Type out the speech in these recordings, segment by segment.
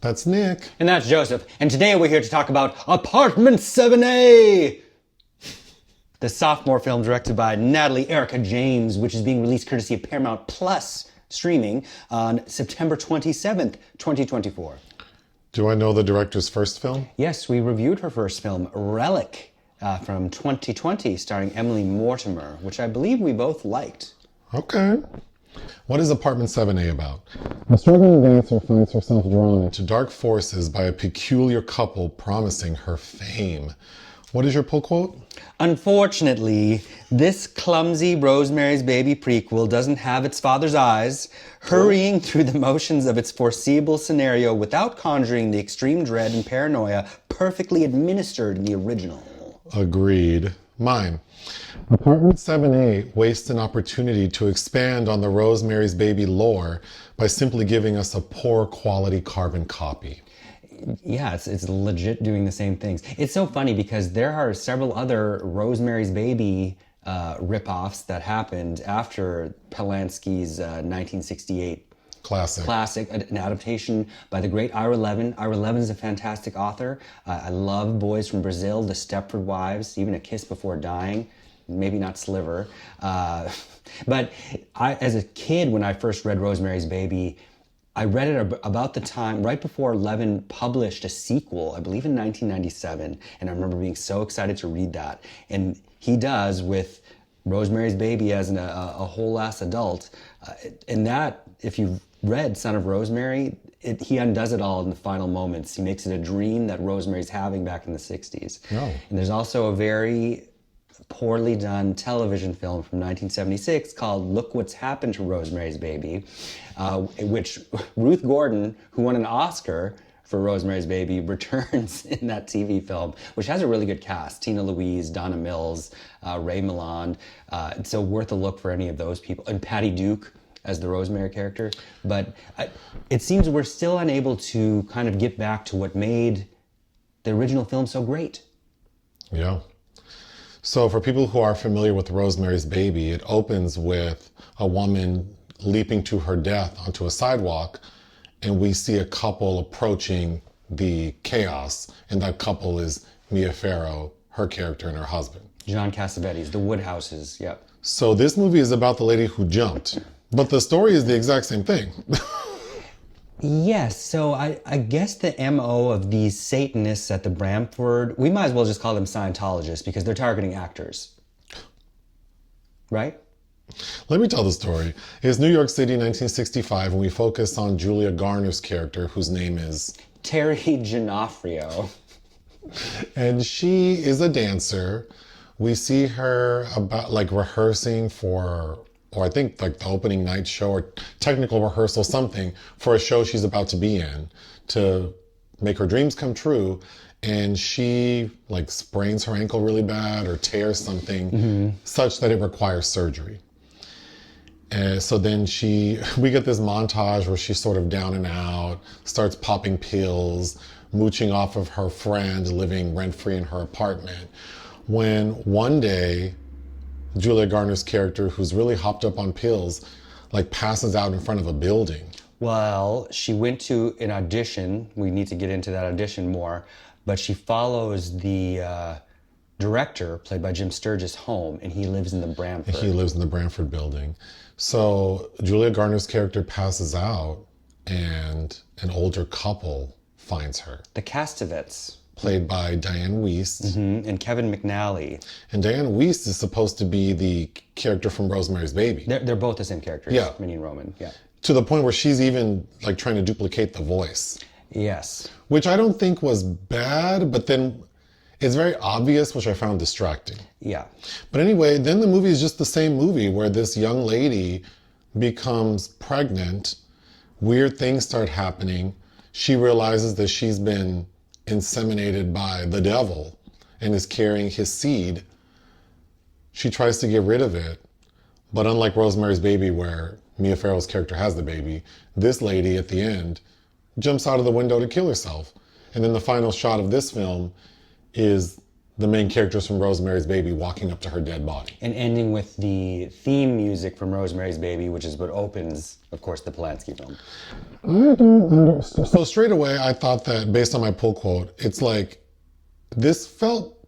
That's Nick. And that's Joseph. And today we're here to talk about Apartment 7A! The sophomore film directed by Natalie Erika James, which is being released courtesy of Paramount Plus streaming on September 27th, 2024. Do I know the director's first film? Yes, we reviewed her first film, Relic, from 2020, starring Emily Mortimer, which I believe we both liked. Okay. What is Apartment 7A about? A struggling dancer finds herself drawn into dark forces by a peculiar couple promising her fame. What is your pull quote? Unfortunately, this clumsy Rosemary's Baby prequel doesn't have its father's eyes, hurrying through the motions of its foreseeable scenario without conjuring the extreme dread and paranoia perfectly administered in the original. Agreed. Mine. Apartment 7A wastes an opportunity to expand on the Rosemary's Baby lore by simply giving us a poor quality carbon copy. Yeah, it's legit doing the same things. It's so funny because there are several other Rosemary's Baby ripoffs that happened after Polanski's 1968 classic, an adaptation by the great Ira Levin. Ira Levin is a fantastic author. I love Boys from Brazil, The Stepford Wives, even A Kiss Before Dying. Maybe not Sliver. But as a kid, when I first read Rosemary's Baby, I read it about the time, right before Levin published a sequel, I believe in 1997. And I remember being so excited to read that. And he does with Rosemary's Baby as a whole-ass adult. And that, if you've read Son of Rosemary, he undoes it all in the final moments. He makes it a dream that Rosemary's having back in the 60s. Oh. And there's also a very poorly done television film from 1976 called Look What's Happened to Rosemary's Baby, which Ruth Gordon, who won an Oscar for Rosemary's Baby, returns in that TV film, which has a really good cast. Tina Louise, Donna Mills, Ray Milland. So worth a look for any of those people. And Patty Duke as the Rosemary character. But it seems we're still unable to kind of get back to what made the original film so great. Yeah. So for people who are familiar with Rosemary's Baby, it opens with a woman leaping to her death onto a sidewalk, and we see a couple approaching the chaos, and that couple is Mia Farrow, her character, and her husband. John Cassavetes, the Woodhouses, yep. So this movie is about the lady who jumped, but the story is the exact same thing. Yes, so I guess the MO of these Satanists at the Bramford, we might as well just call them Scientologists because they're targeting actors. Right? Let me tell the story. It's New York City, 1965, and we focus on Julia Garner's character, whose name is Terry Gionoffrio. And she is a dancer. We see her rehearsing for, or I think like the opening night show or technical rehearsal, something for a show she's about to be in to make her dreams come true. And she like sprains her ankle really bad or tears something such that it requires surgery. And so then we get this montage where she's sort of down and out, starts popping pills, mooching off of her friend, living rent-free in her apartment. When one day, Julia Garner's character, who's really hopped up on pills, like passes out in front of a building. Well, she went to an audition. We need to get into that audition more. But she follows the director, played by Jim Sturgess, home, and he lives in the Bramford. He lives in the Bramford building. So Julia Garner's character passes out, and an older couple finds her. The Castevets. Played by Dianne Wiest. And Kevin McNally. And Dianne Wiest is supposed to be the character from Rosemary's Baby. They're both the same characters, yeah. Minnie and Roman, yeah. To the point where she's even like trying to duplicate the voice. Yes. Which I don't think was bad, but then it's very obvious, which I found distracting. Yeah. But anyway, then the movie is just the same movie where this young lady becomes pregnant, weird things start happening, she realizes that she's been inseminated by the devil and is carrying his seed. She tries to get rid of it, but unlike Rosemary's Baby where Mia Farrow's character has the baby, this lady at the end jumps out of the window to kill herself. And then the final shot of this film is the main characters from Rosemary's Baby walking up to her dead body. And ending with the theme music from Rosemary's Baby, which is what opens, of course, the Polanski film. I don't understand. So straight away, I thought that based on my pull quote, it's like, this felt,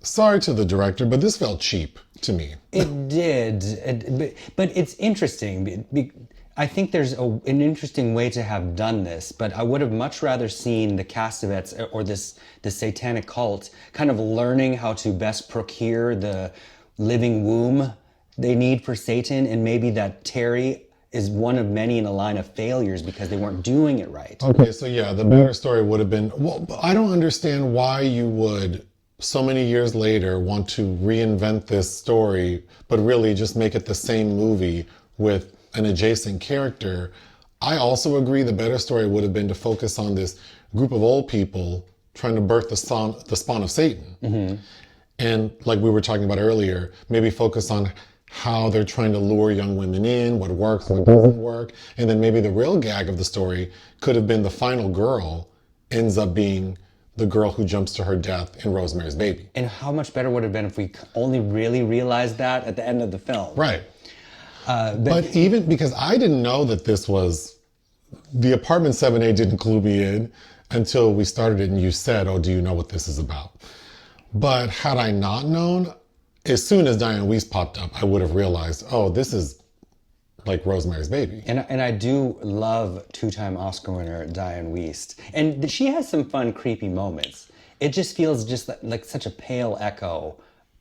sorry to the director, but this felt cheap to me. It did, but it's interesting. I think there's an interesting way to have done this, but I would have much rather seen the Castevets or the satanic cult kind of learning how to best procure the living womb they need for Satan, and maybe that Terry is one of many in a line of failures because they weren't doing it right. Okay, so yeah, the better story would have been, well, I don't understand why you would, so many years later, want to reinvent this story, but really just make it the same movie with an adjacent character. I also agree the better story would have been to focus on this group of old people trying to birth the spawn of Satan. Mm-hmm. And like we were talking about earlier, maybe focus on how they're trying to lure young women in, what works, what doesn't work. And then maybe the real gag of the story could have been the final girl ends up being the girl who jumps to her death in Rosemary's Baby. And how much better would it have been if we only really realized that at the end of the film? Right. But even because I didn't know that this was, the apartment 7A didn't clue me in until we started it and you said, oh, do you know what this is about? But had I not known, as soon as Dianne Wiest popped up, I would have realized, oh, this is like Rosemary's Baby. And I do love two-time Oscar winner Dianne Wiest. And she has some fun, creepy moments. It just feels just like such a pale echo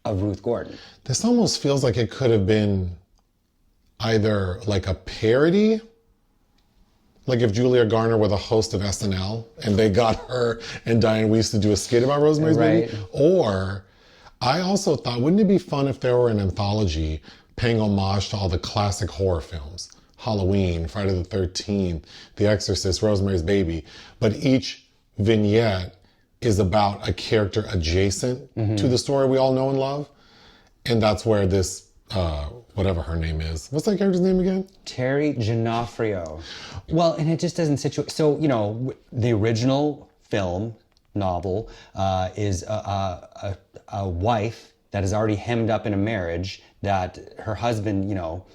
of Ruth Gordon. This almost feels like it could have been either like a parody, like if Julia Garner were the host of SNL and they got her and Dianne Wiest to do a skit about Rosemary's Baby. Or I also thought, wouldn't it be fun if there were an anthology paying homage to all the classic horror films? Halloween, Friday the 13th, The Exorcist, Rosemary's Baby. But each vignette is about a character adjacent to the story we all know and love. And that's where this whatever her name is. What's that character's name again? Terry Gionoffrio. Well, and it just doesn't situate. So, you know, the original film novel is a wife that is already hemmed up in a marriage that her husband, you know,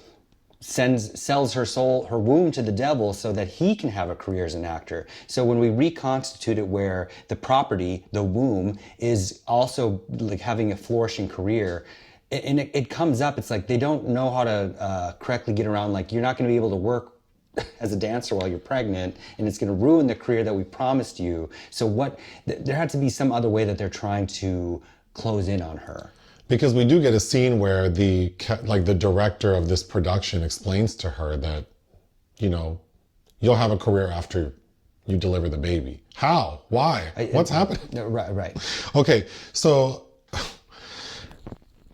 sells her soul, her womb to the devil so that he can have a career as an actor. So when we reconstitute it where the property, the womb, is also like having a flourishing career, and it comes up, it's like they don't know how to correctly get around, like you're not going to be able to work as a dancer while you're pregnant, and it's going to ruin the career that we promised you. So there had to be some other way that they're trying to close in on her. Because we do get a scene where the director of this production explains to her that, you know, you'll have a career after you deliver the baby. How? Why? What's happening? Right. Okay, so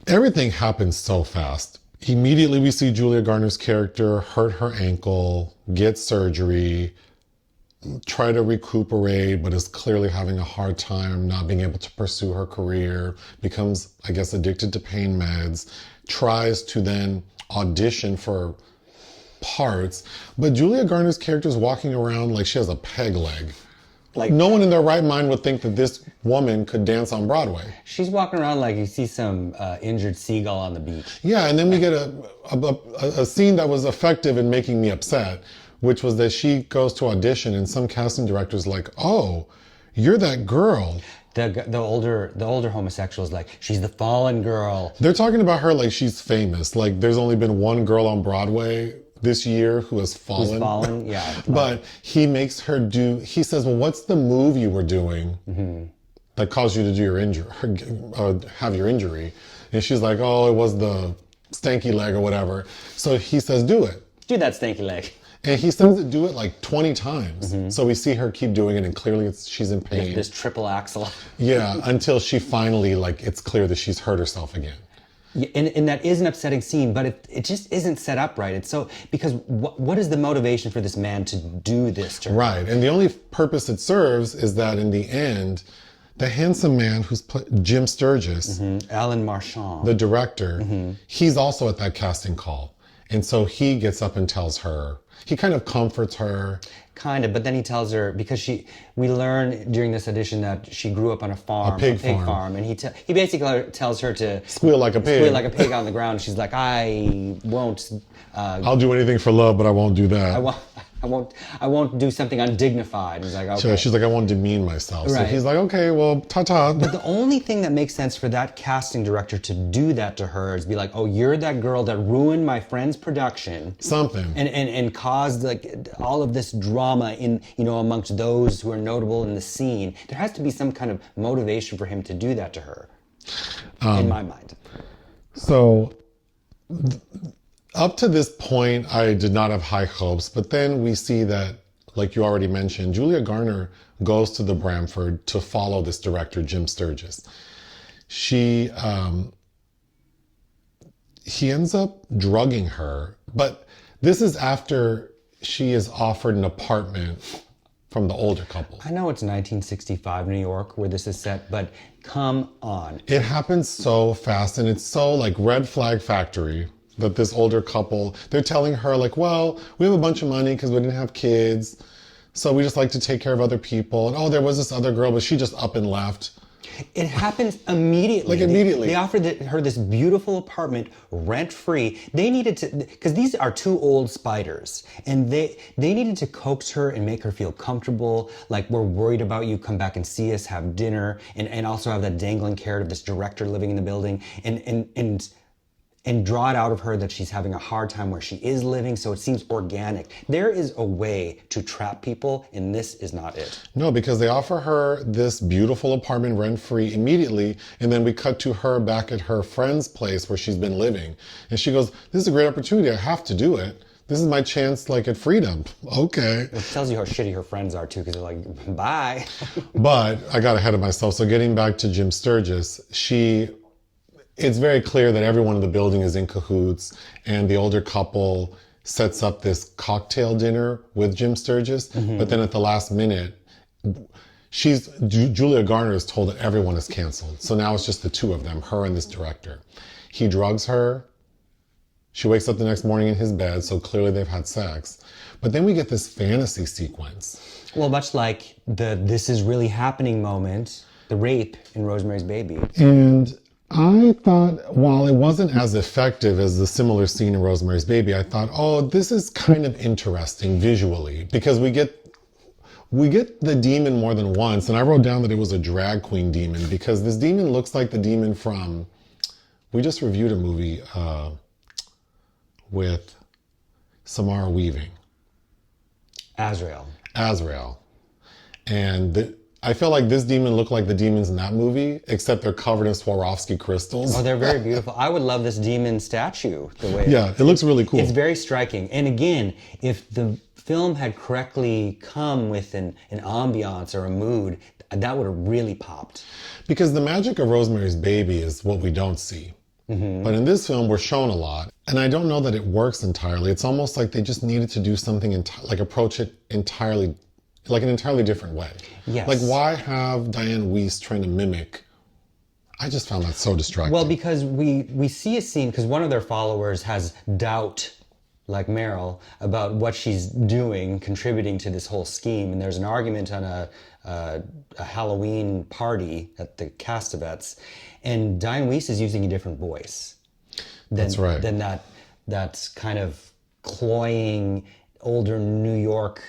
everything happens so fast. Immediately we see Julia Garner's character hurt her ankle, get surgery, try to recuperate, but is clearly having a hard time not being able to pursue her career, becomes, I guess, addicted to pain meds, tries to then audition for parts. But Julia Garner's character is walking around like she has a peg leg. Like, no one in their right mind would think that this woman could dance on Broadway. She's walking around like you see some injured seagull on the beach. Yeah, and then we get a scene that was effective in making me upset, which was that she goes to audition and some casting director's like, oh, you're that girl. The older homosexuals like, she's the fallen girl. They're talking about her like she's famous. Like there's only been one girl on Broadway this year who has fallen. Who's fallen, yeah. But he makes her he says, well, what's the move you were doing that caused you to do your have your injury? And she's like, oh, it was the stanky leg or whatever. So he says, do it. Do that stanky leg. And he says to do it like 20 times. So we see her keep doing it and clearly she's in pain. This triple axel. Yeah, until she finally, it's clear that she's hurt herself again. Yeah, and that is an upsetting scene, but it just isn't set up right. It's so, because what is the motivation for this man to do this to her? Right, and the only purpose it serves is that in the end, the handsome man who's Jim Sturgess, Alan Marchand, the director, he's also at that casting call. And so he gets up and tells her, he kind of comforts her. Kind of, but then he tells her, because we learn during this audition that she grew up on a farm, A pig farm. and he basically tells her to Squeal like a pig. Squeal like a pig on the ground. She's like, I won't. I'll do anything for love, but I won't do that. I won't do something undignified. He's like, okay. So she's like, I won't demean myself. So Right. he's like, okay, well, ta-ta. But the only thing that makes sense for that casting director to do that to her is be like, oh, you're that girl that ruined my friend's production. Something. And caused like all of this drama in, amongst those who are notable in the scene. There has to be some kind of motivation for him to do that to her, in my mind. So up to this point, I did not have high hopes, but then we see that, like you already mentioned, Julia Garner goes to the Bramford to follow this director, Jim Sturgess. He ends up drugging her, but this is after she is offered an apartment from the older couple. I know it's 1965 New York where this is set, but come on. It happens so fast, and it's so like red flag factory that this older couple, they're telling her like, well, we have a bunch of money because we didn't have kids, so we just like to take care of other people. And oh, there was this other girl, but she just up and left. It happens immediately. Like immediately. They offered her this beautiful apartment rent-free. They needed to, because these are two old spiders, and they needed to coax her and make her feel comfortable. Like, we're worried about you, come back and see us, have dinner, and also have that dangling carrot of this director living in the building, and draw it out of her that she's having a hard time where she is living, so it seems organic. There is a way to trap people, and this is not it. No, because they offer her this beautiful apartment rent-free immediately, and then we cut to her back at her friend's place where she's been living. And she goes, this is a great opportunity, I have to do it. This is my chance, like, at freedom. Okay. It tells you how shitty her friends are, too, because they're like, bye. But I got ahead of myself, so getting back to Jim Sturgess, it's very clear that everyone in the building is in cahoots, and the older couple sets up this cocktail dinner with Jim Sturgess. Mm-hmm. But then at the last minute, Julia Garner is told that everyone is canceled. So now it's just the two of them, her and this director. He drugs her. She wakes up the next morning in his bed, so clearly they've had sex. But then we get this fantasy sequence. Well, much like the "this is really happening" moment, the rape in Rosemary's Baby. And I thought, while it wasn't as effective as the similar scene in Rosemary's Baby, I thought, oh, this is kind of interesting visually, because we get the demon more than once, and I wrote down that it was a drag queen demon, because this demon looks like the demon from, we just reviewed a movie with Samara Weaving. Azrael. And I feel like this demon looked like the demons in that movie, except they're covered in Swarovski crystals. Oh, they're very beautiful. I would love this demon statue the way. Yeah, it looks really cool. It's very striking. And again, if the film had correctly come with an ambiance or a mood, that would have really popped. Because the magic of Rosemary's Baby is what we don't see. Mm-hmm. But in this film, we're shown a lot. And I don't know that it works entirely. It's almost like they just needed to do something, approach it entirely, like an entirely different way. Yes. Like, why have Dianne Wiest trying to mimic? I just found that so distracting. Well, because we see a scene, because one of their followers has doubt, like Meryl, about what she's doing, contributing to this whole scheme. And there's an argument on a Halloween party at the Castevets. And Dianne Wiest is using a different voice That's right. than that kind of cloying, older New York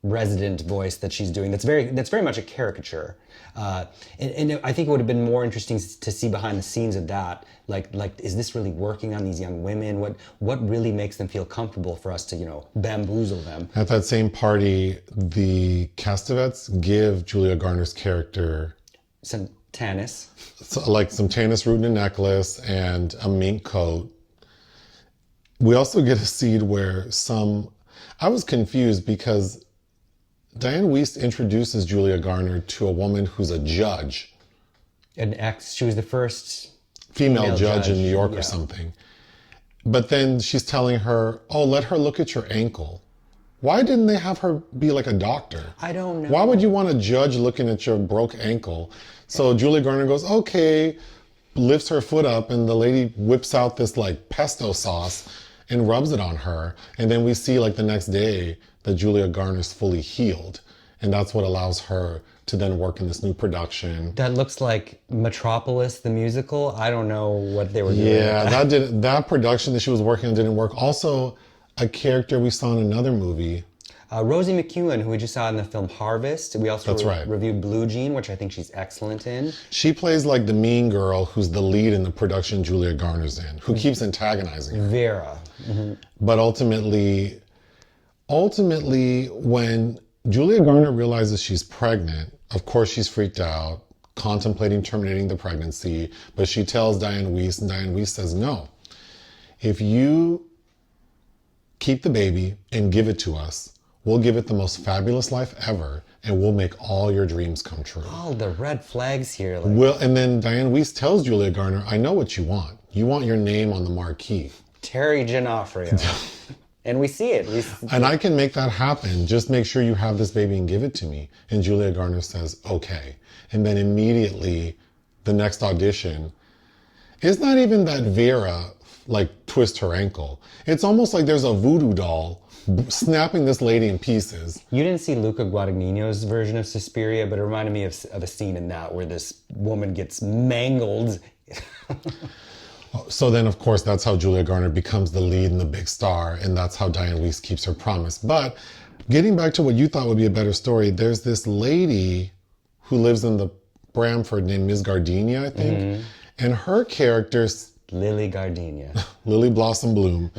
resident voice that she's doing. That's very much a caricature. And I think it would have been more interesting to see behind the scenes of that. Like, is this really working on these young women? What really makes them feel comfortable for us to, bamboozle them? At that same party, the Castevets give Julia Garner's character some tannis. Like some tannis root in a necklace and a mink coat. We also get a scene where I was confused because Dianne Wiest introduces Julia Garner to a woman who's a judge. She was the first female judge in New York or something. But then she's telling her, oh, let her look at your ankle. Why didn't they have her be like a doctor? I don't know. Why would you want a judge looking at your broke ankle? So Julia Garner goes, okay, lifts her foot up, and the lady whips out this like pesto sauce and rubs it on her. And then we see like the next day, that Julia Garner's fully healed. And that's what allows her to then work in this new production. That looks like Metropolis, the musical. I don't know what they were doing. Yeah, that production that she was working on didn't work. Also, a character we saw in another movie. Rosy McEwen, who we just saw in the film Harvest. We also reviewed Blue Jean, which I think she's excellent in. She plays like the mean girl who's the lead in the production Julia Garner's in, who keeps antagonizing her. Vera. Mm-hmm. But ultimately, when Julia Garner realizes she's pregnant, of course she's freaked out, contemplating terminating the pregnancy, but she tells Dianne Wiest, and Dianne Wiest says, no. If you keep the baby and give it to us, we'll give it the most fabulous life ever, and we'll make all your dreams come true. All the red flags here. And then Dianne Wiest tells Julia Garner, I know what you want. You want your name on the marquee. Terry Gionoffrio. And we see it. And I can make that happen. Just make sure you have this baby and give it to me. And Julia Garner says, okay. And then immediately, the next audition, it's not even that Vera, twist her ankle. It's almost like there's a voodoo doll snapping this lady in pieces. You didn't see Luca Guadagnino's version of Suspiria, but it reminded me of a scene in that where this woman gets mangled. So then, of course, that's how Julia Garner becomes the lead and the big star, and that's how Dianne Wiest keeps her promise. But getting back to what you thought would be a better story, there's this lady who lives in the Bramford named Ms. Gardenia, I think, and her character's Lily Gardenia. Lily Blossom Bloom.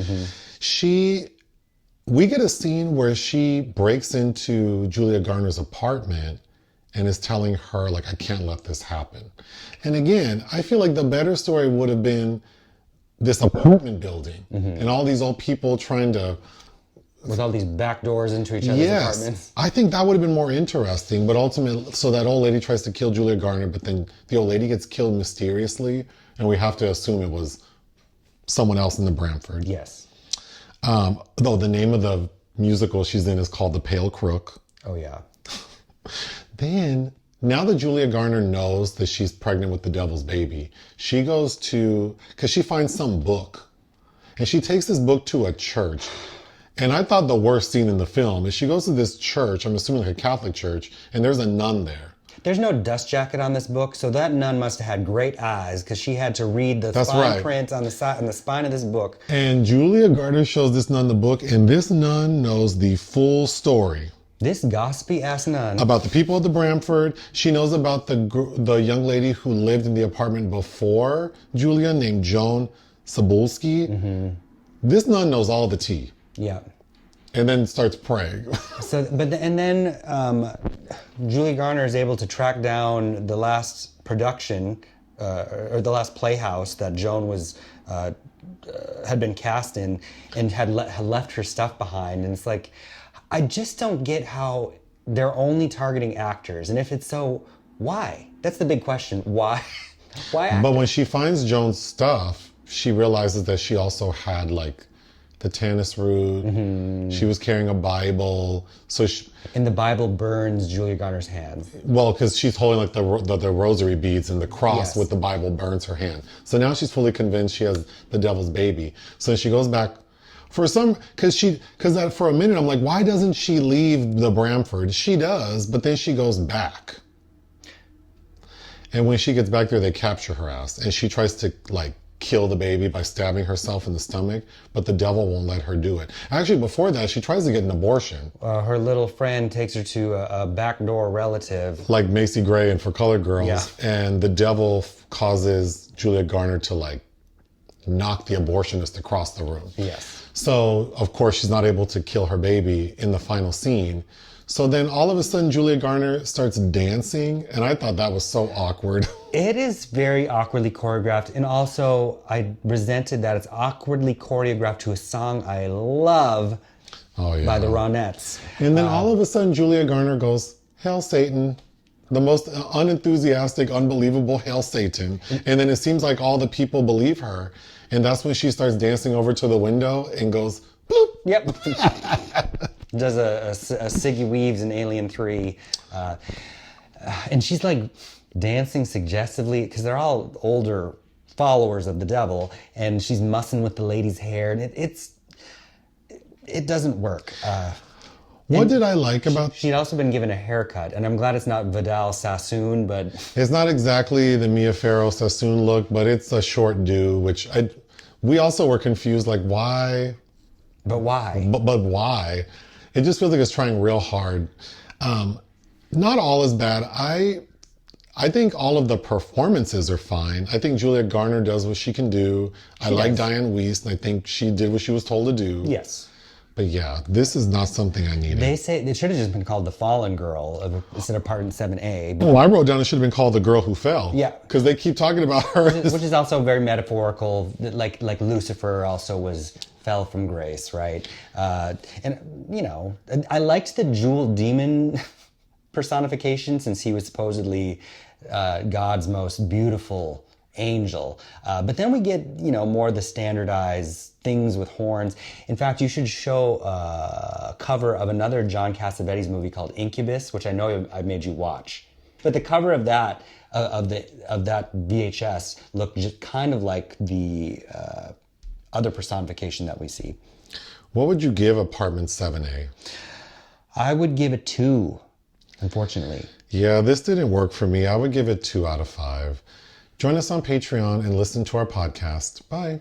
We get a scene where she breaks into Julia Garner's apartment and is telling her, I can't let this happen. And again, I feel like the better story would have been this apartment building and all these old people trying to... With all these back doors into each other's apartments. I think that would have been more interesting, but ultimately, so that old lady tries to kill Julia Garner, but then the old lady gets killed mysteriously, and we have to assume it was someone else in the Bramford. Yes. Though the name of the musical she's in is called The Pale Crook. Oh, yeah. Then, now that Julia Garner knows that she's pregnant with the devil's baby, she goes because she finds some book, and she takes this book to a church. And I thought the worst scene in the film is she goes to this church, I'm assuming like a Catholic church, and there's a nun there. There's no dust jacket on this book, so that nun must have had great eyes because she had to read the fine print on the side on the spine of this book. And Julia Garner shows this nun the book, and this nun knows the full story. This gossipy ass nun. About the people at the Bramford. She knows about the young lady who lived in the apartment before Julia named Joan Cebulski. This nun knows all the tea. Yeah. And then starts praying. Then Julia Garner is able to track down the last production, or the last playhouse that Joan had been cast in, and had left her stuff behind. And it's like, I just don't get how they're only targeting actors. And if it's so, why? That's the big question. Why? Why actors? But when she finds Joan's stuff, she realizes that she also had the tannis root. She was carrying a Bible. And the Bible burns Julia Garner's hands. Well, because she's holding the rosary beads, and the cross with the Bible burns her hand. So now she's fully convinced she has the devil's baby. So she goes back because for a minute I'm like, why doesn't she leave the Bramford? She does, but then she goes back. And when she gets back there, they capture her ass, and she tries to kill the baby by stabbing herself in the stomach, but the devil won't let her do it. Actually, before that, she tries to get an abortion. Her little friend takes her to a backdoor relative. Like Macy Gray in For Colored Girls. Yeah. And the devil causes Julia Garner to knock the abortionist across the room. Yes. So, of course, she's not able to kill her baby in the final scene. So then all of a sudden, Julia Garner starts dancing, and I thought that was so awkward. It is very awkwardly choreographed, and also I resented that it's awkwardly choreographed to a song I love by the Ronettes. And then all of a sudden, Julia Garner goes, "Hail Satan." The most unenthusiastic, unbelievable "Hail Satan." And then it seems like all the people believe her. And that's when she starts dancing over to the window and goes, bloop. Yep. Does a Siggy Weaves in Alien 3. And she's dancing suggestively because they're all older followers of the devil, and she's mussing with the lady's hair, and it doesn't work. What did I like about... She'd also been given a haircut, and I'm glad it's not Vidal Sassoon, but... It's not exactly the Mia Farrow Sassoon look, but it's a short do, which we also were confused, like, why? But why? But why? It just feels like it's trying real hard. Not all is bad. I think all of the performances are fine. I think Julia Garner does what she can do. I like Dianne Wiest, and I think she did what she was told to do. Yes. But yeah, this is not something I needed. They say it should have just been called The Fallen Girl instead of Apartment 7A. Oh, I wrote down it should have been called The Girl Who Fell. Yeah. Because they keep talking about her. Which is also very metaphorical, like Lucifer also fell from grace, right? And, you know, I liked the jewel demon personification since he was supposedly God's most beautiful angel. But then we get, you know, more of the standardized things with horns. In fact, you should show a cover of another John Cassavetes movie called Incubus, which I know I made you watch. But the cover of that of that VHS looked just kind of like the other personification that we see. What would you give Apartment 7A? I would give it 2, unfortunately. Yeah, this didn't work for me. I would give it 2 out of 5. Join us on Patreon and listen to our podcast. Bye.